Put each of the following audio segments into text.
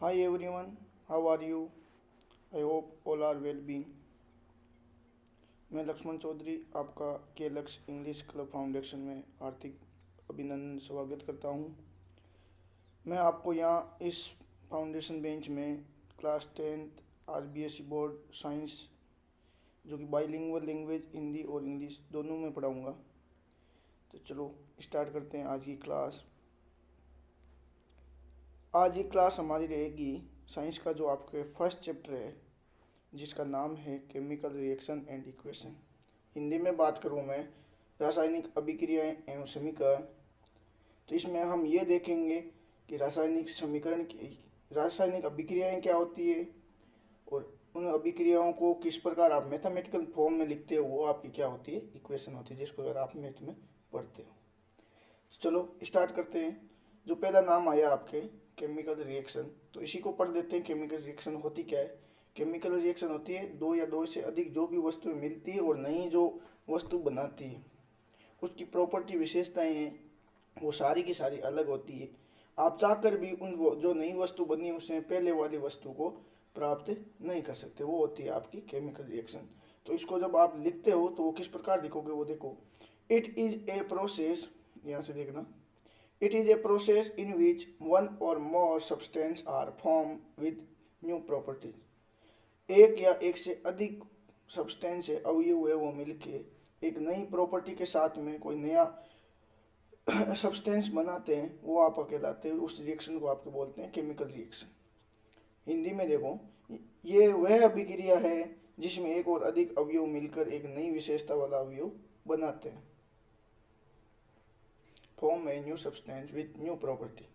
Hi everyone, how are you? I hope all are well being. मैं लक्ष्मण चौधरी आपका के लक्ष्य इंग्लिश क्लब फाउंडेशन में हार्दिक अभिनंदन स्वागत करता हूँ। मैं आपको यहाँ इस फाउंडेशन बेंच में class 10th RBSE board science जो कि बाइलिंगुअल लैंग्वेज हिंदी और इंग्लिश दोनों में पढ़ाऊँगा। तो चलो स्टार्ट करते हैं आज की क्लास। आज की क्लास हमारी रहेगी साइंस का जो आपके फर्स्ट चैप्टर है जिसका नाम है chemical reaction and equation. Hindi में बात करूँ मैं रासायनिक अभिक्रियाएं एवं समीकरण। तो इसमें हम ये देखेंगे कि रासायनिक अभिक्रियाएं क्या होती है और उन अभिक्रियाओं को किस प्रकार आप मैथमेटिकल फॉर्म में लिखते हो, वो आपकी क्या होती है, इक्वेशन होती है, जिसको अगर आप मैथ में पढ़ते हो। चलो स्टार्ट करते हैं। जो पहला नाम आया आपके केमिकल रिएक्शन, तो इसी को पढ़ लेते हैं। केमिकल रिएक्शन होती क्या है? केमिकल रिएक्शन होती है दो या दो से अधिक जो भी वस्तुएं मिलती है और नई जो वस्तु बनाती है, उसकी प्रॉपर्टी विशेषताएं हैं वो सारी की सारी अलग होती है। आप चाहकर भी उन जो नई वस्तु बनी है उसमें पहले वाली वस्तु को प्राप्त नहीं कर सकते, वो होती है आपकी केमिकल रिएक्शन। तो इसको जब आप लिखते हो तो वो किस प्रकार लिखोगे, वो देखो। इट इज ए प्रोसेस, यहाँ से देखना, it is a process in which one और more substance are form with new properties. एक या एक से अधिक सब्सटेंस है, अवयव है, वो मिलके एक नई प्रॉपर्टी के साथ में कोई नया सब्सटेंस बनाते हैं, वो आप कहलाते हैं, उस रिएक्शन को आपके बोलते हैं केमिकल रिएक्शन। हिंदी में देखो, ये वह अभिक्रिया है जिसमें एक और अधिक अवयव मिलकर एक नई विशेषता वाला अवयव बनाते हैं, form A new substance with new property.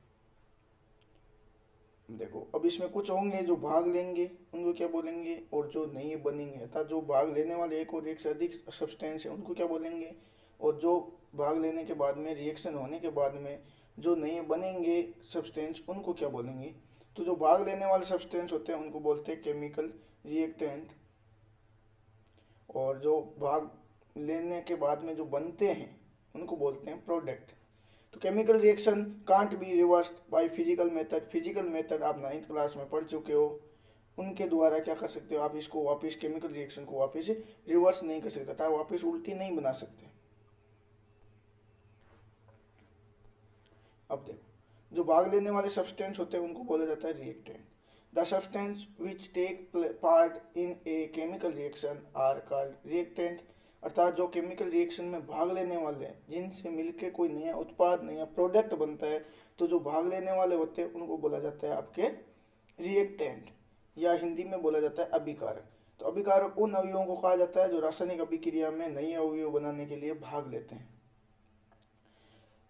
देखो अब इसमें कुछ होंगे जो भाग लेंगे, उनको क्या बोलेंगे, और जो नहीं बनेंगे, अर्थात जो भाग लेने वाले एक और एक से अधिक सब्सटेंस है उनको क्या बोलेंगे, और जो भाग लेने के बाद में रिएक्शन होने के बाद में जो नहीं बनेंगे सब्सटेंस उनको क्या बोलेंगे। तो जो भाग लेने वाले सब्सटेंस होते हैं उनको बोलते हैं केमिकल रिएक्टेंट, और जो भाग लेने के बाद में जो बनते हैं उनको बोलते हैं प्रोडक्ट। तो chemical reaction can't be reversed by physical method. Physical method आप 9th क्लास में पढ़ चुके हो, उनके द्वारा क्या कर सकते हो, आप इसको वापस केमिकल रिएक्शन को वापस रिवर्स नहीं कर सकते, था वापस उल्टी नहीं बना सकते। अब देखो, जो भाग लेने वाले सब्सटेंस होते हैं उनको बोला जाता है reactant. The substance which take part in a chemical reaction are called reactant. अर्थात जो केमिकल रिएक्शन में भाग लेने वाले हैं, जिनसे मिलके कोई नया उत्पाद, नया प्रोडक्ट बनता है, तो जो भाग लेने वाले होते हैं उनको बोला जाता है आपके रिएक्टेंट, या हिंदी में बोला जाता है अभिकारक। तो अभिकारक उन अवयवों को कहा जाता है जो रासायनिक अभिक्रिया में नए अवयव बनाने के लिए भाग लेते हैं,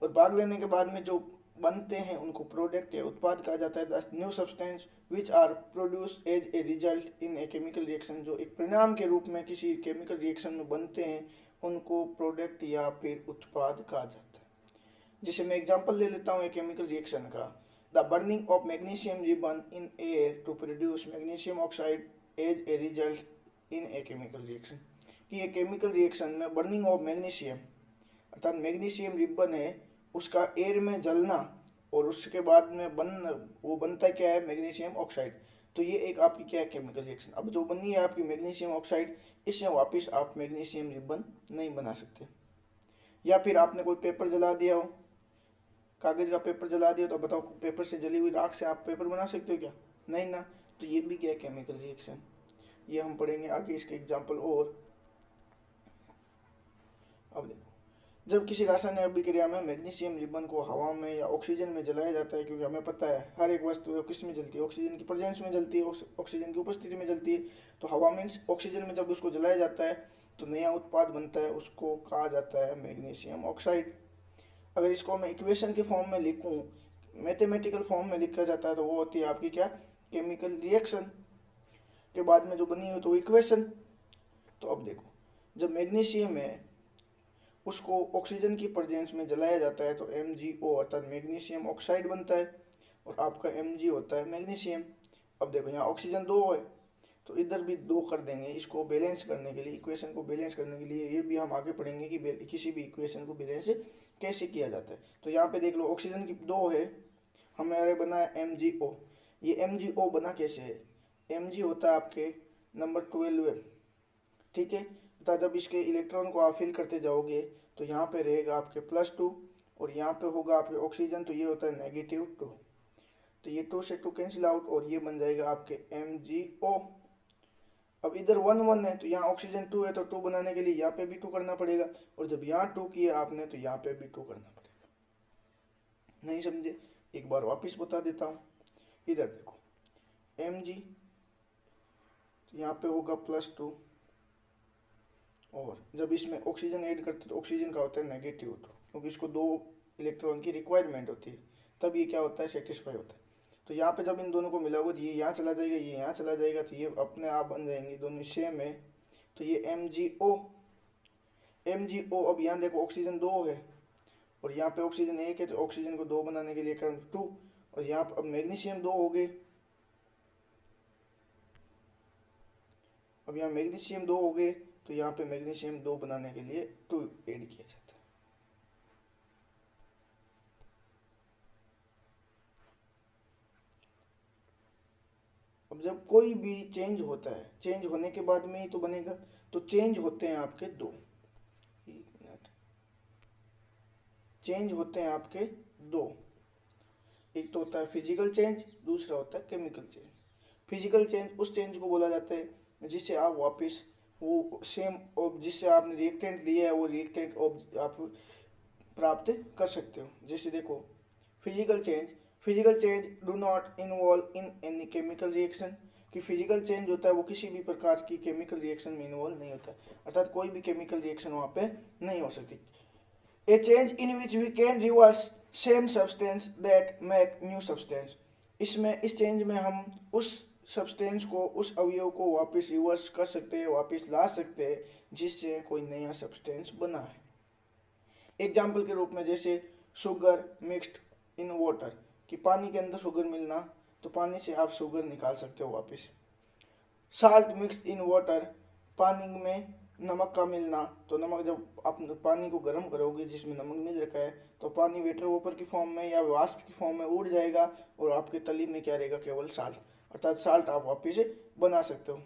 और भाग लेने के बाद में जो बनते हैं उनको प्रोडक्ट या उत्पाद कहा जाता है। The new substance which are produce as a result in a chemical reaction, जो एक परिणाम के रूप में किसी केमिकल रिएक्शन में बनते हैं उनको प्रोडक्ट या फिर उत्पाद कहा जाता है। जैसे मैं एग्जांपल ले लेता हूँ एक केमिकल रिएक्शन का। The burning of magnesium ribbon in air to produce magnesium oxide as a result in a chemical reaction, कि ये केमिकल रिएक्शन में बर्निंग ऑफ मैग्नीशियम, अर्थात मैग्नीशियम रिबन है उसका एयर में जलना, और उसके बाद में वो बनता क्या है, मैग्नीशियम ऑक्साइड। तो ये एक आपकी क्या है, केमिकल रिएक्शन। अब जो बनी है आपकी मैग्नीशियम ऑक्साइड, इससे वापस आप मैग्नीशियम रिबन नहीं बना सकते। या फिर आपने कोई पेपर जला दिया हो, कागज का पेपर जला दिया, तो बताओ पेपर से जली हुई राख से आप पेपर बना सकते हो क्या? नहीं ना। तो ये भी क्या है, केमिकल रिएक्शन। ये हम पढ़ेंगे आगे इसके एग्जाम्पल। और अब देखो, जब किसी रासायनिक अभिक्रिया में मैग्नीशियम रिबन को हवा में या ऑक्सीजन में जलाया जाता है, क्योंकि हमें पता है हर एक वस्तु किस में जलती है, ऑक्सीजन की प्रेजेंस में जलती है, ऑक्सीजन की उपस्थिति में जलती है। तो हवा मीन्स ऑक्सीजन में जब उसको जलाया जाता है तो नया उत्पाद बनता है, उसको कहा जाता है मैग्नीशियम ऑक्साइड। अगर इसको मैं इक्वेशन के फॉर्म में लिखूँ, मैथमेटिकल फॉर्म में लिखा जाता है, तो वो होती है आपकी क्या, केमिकल रिएक्शन के बाद में जो बनी हुई तो इक्वेशन। तो अब देखो, जब मैग्नीशियम है उसको ऑक्सीजन की प्रेजेंस में जलाया जाता है तो MgO अर्थात मैग्नीशियम ऑक्साइड बनता है, और आपका Mg होता है मैग्नीशियम। अब देखो यहाँ ऑक्सीजन 2 है तो इधर भी 2 कर देंगे, इसको बैलेंस करने के लिए, इक्वेशन को बैलेंस करने के लिए। ये भी हम आगे पढ़ेंगे कि किसी भी इक्वेशन को बैलेंस कैसे किया जाता है। तो यहाँ पे देख लो, ऑक्सीजन की 2 है, हमारे बना है MgO। ये MgO बना कैसे है? Mg होता है आपके नंबर 12 है, ठीक है। तो जब इसके इलेक्ट्रॉन को आप फिल करते जाओगे तो यहाँ पे रहेगा आपके +2 और यहाँ पे होगा आपके ऑक्सीजन, तो ये होता है -2। तो ये 2 से 2 कैंसिल आउट और ये बन जाएगा आपके MgO। अब इधर 1 1 है तो यहाँ ऑक्सीजन 2 है, तो 2 बनाने के लिए यहाँ पे भी 2 करना पड़ेगा, और जब यहाँ 2 किया आपने तो यहाँ पे भी 2 करना पड़ेगा। नहीं समझे? एक बार वापस बता देता हूँ। इधर देखो Mg, तो यहाँ पे होगा +2, और जब इसमें ऑक्सीजन ऐड करते तो ऑक्सीजन का होता है -2, क्योंकि इसको 2 इलेक्ट्रॉन की रिक्वायरमेंट होती है, तब ये क्या होता है, सेटिस्फाई होता है। तो यहाँ पे जब इन दोनों को मिलाओगे तो ये यहाँ चला जाएगा, ये यहाँ चला जाएगा, तो ये अपने आप बन जाएंगे, दोनों सेम है। तो ये MgO। अब यहाँ देखो ऑक्सीजन 2 है और यहाँ पे ऑक्सीजन 1 है, तो ऑक्सीजन को 2 बनाने के लिए करें 2, और यहाँ पर अब मैग्नीशियम 2 हो गए। अब यहाँ मैग्नीशियम 2 हो गए, तो यहाँ पे मैग्नीशियम 2 बनाने के लिए 2 ऐड किया जाता है। अब जब कोई भी चेंज होता है, चेंज होने के बाद में ही तो बनेगा, तो चेंज होते हैं आपके 2, चेंज होते हैं आपके 2। एक तो होता है फिजिकल चेंज, दूसरा होता है केमिकल चेंज। फिजिकल चेंज उस चेंज को बोला जाता है जिससे आप वापस वो सेम जिससे आपने रिएक्टेंट लिया है वो रिएक्टेंट आप प्राप्त कर सकते हो। जैसे देखो physical change do not involve in any chemical reaction, कि फिजिकल चेंज होता है वो किसी भी प्रकार की केमिकल रिएक्शन में इन्वॉल्व नहीं होता, अर्थात कोई भी केमिकल रिएक्शन वहाँ पे नहीं हो सकती। A change in which we can reverse same substance that make new substance, इसमें इस चेंज में हम उस सब्सटेंस को, उस अवयव को वापस रिवर्स कर सकते हैं, वापस ला सकते हैं जिससे कोई नया सब्सटेंस बना है। एग्जाम्पल के रूप में जैसे शुगर मिक्स्ड इन वाटर, कि पानी के अंदर शुगर मिलना, तो पानी से आप शुगर निकाल सकते हो वापस। साल्ट मिक्स्ड इन वाटर, पानी में नमक का मिलना, तो नमक जब आप पानी को गर्म करोगे जिसमें नमक मिल रखा है तो पानी वेटर वेपर की फॉर्म में या वाष्प की फॉर्म में उड़ जाएगा और आपके तली में क्या रहेगा, केवल साल्ट, अर्थात साल्ट आप वापस बना सकते हो।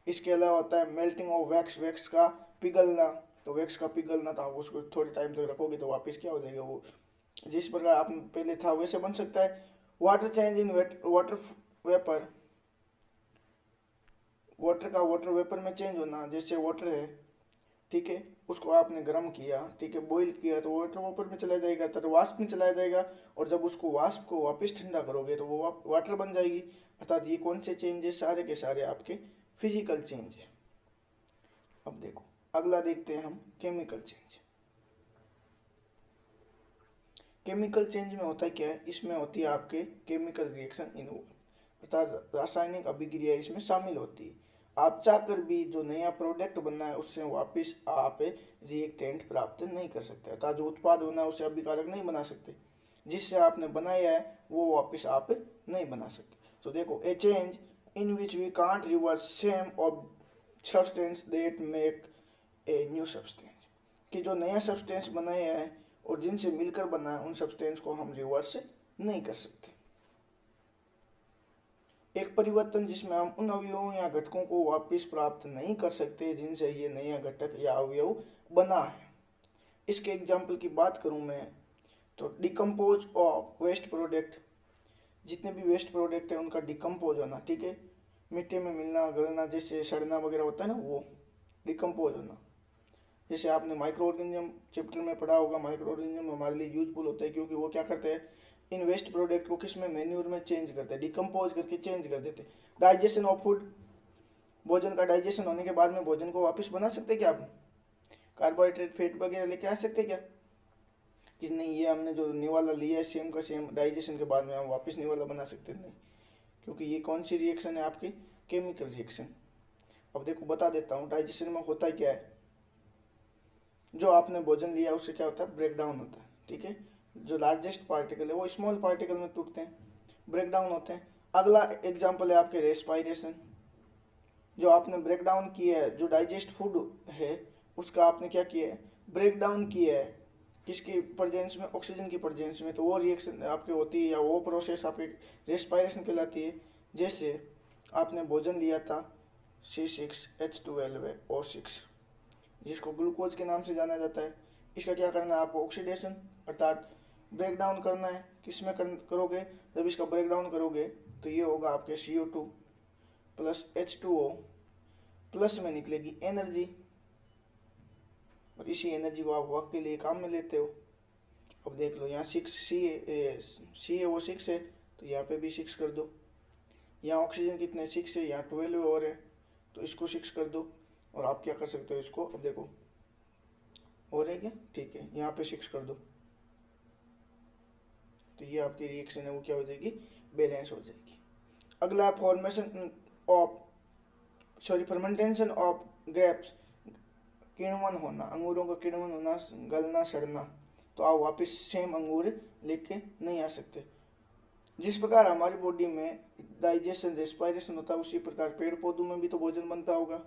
इसके अलावा होता है मेल्टिंग ऑफ वैक्स, वैक्स का पिघलना, तो वैक्स का पिघलना, तो आप उसको थोड़े टाइम तक रखोगे तो वापस क्या हो जाएगा, वो जिस प्रकार आप पहले था वैसे बन सकता है। Water change in water vapour, water का वाटर वेपर में चेंज होना, जैसे वाटर है, ठीक है, उसको आपने गर्म किया, ठीक है, बॉईल किया, तो वाटर वेपर में चला जाएगा, तो वाष्प में चला जाएगा, और जब उसको वाष्प को वापस ठंडा करोगे तो वो वाटर बन जाएगी। अर्थात ये कौन से चेंज है, सारे के सारे आपके फिजिकल चेंज है। अब देखो अगला देखते हैं हम केमिकल चेंज। केमिकल चेंज में होता है क्या है, इसमें होती है आपके केमिकल रिएक्शन इन्वॉल्व, अर्थात रासायनिक अभिक्रिया इसमें शामिल होती है। आप चाहकर भी जो नया प्रोडक्ट बनना है उससे वापस आप रिएक्टेंट प्राप्त नहीं कर सकते, अर्थात जो उत्पाद बना है उससे अभिकारक नहीं बना सकते, जिससे आपने बनाया है वो वापस आप नहीं बना सकते। तो देखो a change in which we can't reverse same of substance that make a new substance, कि जो नया सब्सटेंस बनाया है और जिनसे मिलकर बना है उन सब्सटेंस को हम रिवर्स नहीं कर सकते। एक परिवर्तन जिसमें हम उन अवयवों या घटकों को वापस प्राप्त नहीं कर सकते जिनसे ये नया घटक या अवयव बना है। इसके एग्जाम्पल की बात करूं मैं तो डिकम्पोज ऑफ वेस्ट प्रोडक्ट, जितने भी वेस्ट प्रोडक्ट है उनका डिकम्पोज होना, ठीक है, मिट्टी में मिलना, गलना, जैसे सड़ना वगैरह होता है ना, वो डिकम्पोज होना। जैसे आपने माइक्रो ऑर्गेनिज्म चैप्टर में पढ़ा होगा, माइक्रो ऑर्गेनिज्म हमारे लिए यूजफुल होता है क्योंकि वो क्या करते हैं, इन वेस्ट प्रोडक्ट को किस में, मैन्यूर में चेंज करते हैं, डिकम्पोज करके चेंज कर देते हैं। डाइजेशन ऑफ फूड, भोजन का डाइजेशन होने के बाद में भोजन को वापस बना सकते हैं क्या आप, कार्बोहाइड्रेट फैट वगैरह लेके आ सकते हैं क्या, कि नहीं ये हमने जो निवाला लिया है सेम का सेम डाइजेशन के बाद में हम वापस निवाला बना सकते हैं, नहीं, क्योंकि ये कौन सी रिएक्शन है आपकी, केमिकल रिएक्शन। अब देखो बता देता हूँ डाइजेशन में होता क्या है, जो आपने भोजन लिया उससे क्या होता है, ब्रेक डाउन होता है, ठीक है, जो लार्जेस्ट पार्टिकल है वो स्मॉल पार्टिकल में टूटते हैं, ब्रेक डाउन होते हैं। अगला एग्जांपल है आपके रेस्पायरेशन, जो आपने ब्रेक डाउन किया है, जो डाइजेस्ट फूड है उसका आपने क्या किया है, ब्रेक डाउन किया है, किसकी प्रेजेंस में, ऑक्सीजन की प्रेजेंस में, तो वो रिएक्शन आपकी होती है या वो प्रोसेस आपकी रेस्पायरेशन कहलाती है। जैसे आपने भोजन लिया था C6H12O6, जिसको ग्लूकोज के नाम से जाना जाता है। इसका क्या करना है आपको, ऑक्सीडेशन अर्थात ब्रेक डाउन करना है। किस में करोगे, जब इसका ब्रेक डाउन करोगे तो ये होगा आपके CO2 प्लस H2O, प्लस में निकलेगी एनर्जी, और इसी एनर्जी को आप वर्क के लिए काम में लेते हो। अब देख लो यहाँ 6 है तो यहाँ पे भी 6 कर दो। यहाँ ऑक्सीजन कितने 6 है, यहाँ 12 और है तो इसको 6 कर दो। और आप क्या कर सकते हो इसको, अब देखो और है क्या, ठीक है, यहाँ पे 6 कर दो तो ये आपकी रिएक्शन है वो क्या हो जाएगी, बैलेंस हो जाएगी। अगला फर्मेंटेशन ऑफ ग्रेप्स, किण्वन होना, अंगूरों का किण्वन होना, गलना सड़ना। तो आप वापस सेम अंगूर लेके नहीं आ सकते। जिस प्रकार हमारी बॉडी में डाइजेशन रेस्पायरेशन होता है उसी प्रकार पेड़ पौधों में भी तो भोजन बनता होगा,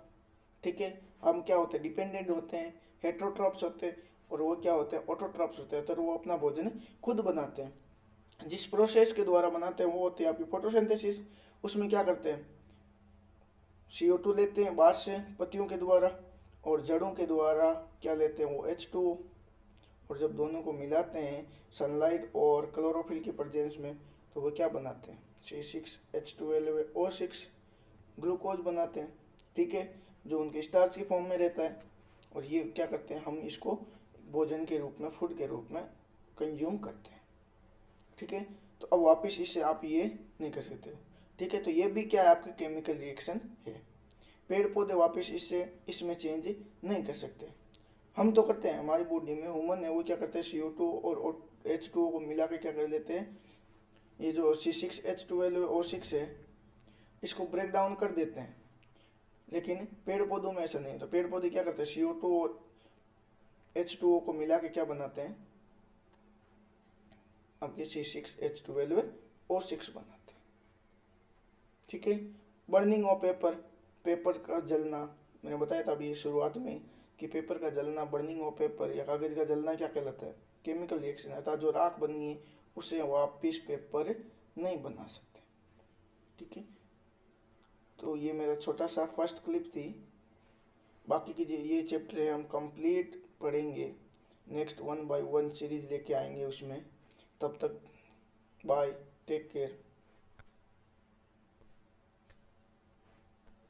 ठीक है। हम क्या होते हैं, डिपेंडेंट होते हैं, हेट्रोट्रॉप्स होते हैं, और वो क्या होते हैं, ऑटोट्रॉप्स होते हैं, तो वो अपना भोजन खुद बनाते हैं। जिस प्रोसेस के द्वारा बनाते हैं वो होती है आपकी फोटोसिंथेसिस। उसमें क्या करते हैं, CO2 लेते हैं बाहर से पत्तियों के द्वारा, और जड़ों के द्वारा क्या लेते हैं वो H2O, और जब दोनों को मिलाते हैं सनलाइट और क्लोरोफिल की प्रेजेंस में तो वो क्या बनाते हैं, C6H12O6 ग्लूकोज बनाते हैं, ठीक है, जो उनके स्टार्च की फॉर्म में रहता है। और ये क्या करते हैं, हम इसको भोजन के रूप में, फूड के रूप में कंज्यूम करते हैं, ठीक है। तो अब वापस इससे आप ये नहीं कर सकते हो, ठीक है। तो ये भी क्या है, आपका केमिकल रिएक्शन है। पेड़ पौधे वापस इसमें चेंज नहीं कर सकते, हम तो करते हैं। हमारी बॉडी में ह्यूमन है वो क्या करते हैं, CO2 और H2O को मिला के क्या कर लेते हैं, ये जो C6H12O6 है इसको ब्रेक डाउन कर देते हैं। लेकिन पेड़ पौधों में ऐसा नहीं है। तो पेड़ पौधे क्या करते हैं, CO2 और H2O को मिला के क्या बनाते हैं, आपके C6H12O6 बनाते हैं, ठीक है। बर्निंग ऑफ पेपर, पेपर का जलना, मैंने बताया था अभी शुरुआत में कि पेपर का जलना, बर्निंग ऑफ पेपर या कागज का जलना क्या कहलाता है, केमिकल रिएक्शन है। अर्थात जो राख बनी है उसे वापिस पेपर नहीं बना सकते, ठीक है। तो ये मेरा छोटा सा फर्स्ट क्लिप थी। बाकी की ये चैप्टर है हम कंप्लीट पढ़ेंगे, नेक्स्ट 1 by 1 सीरीज लेके आएंगे उसमें। तब तक बाय, टेक केयर।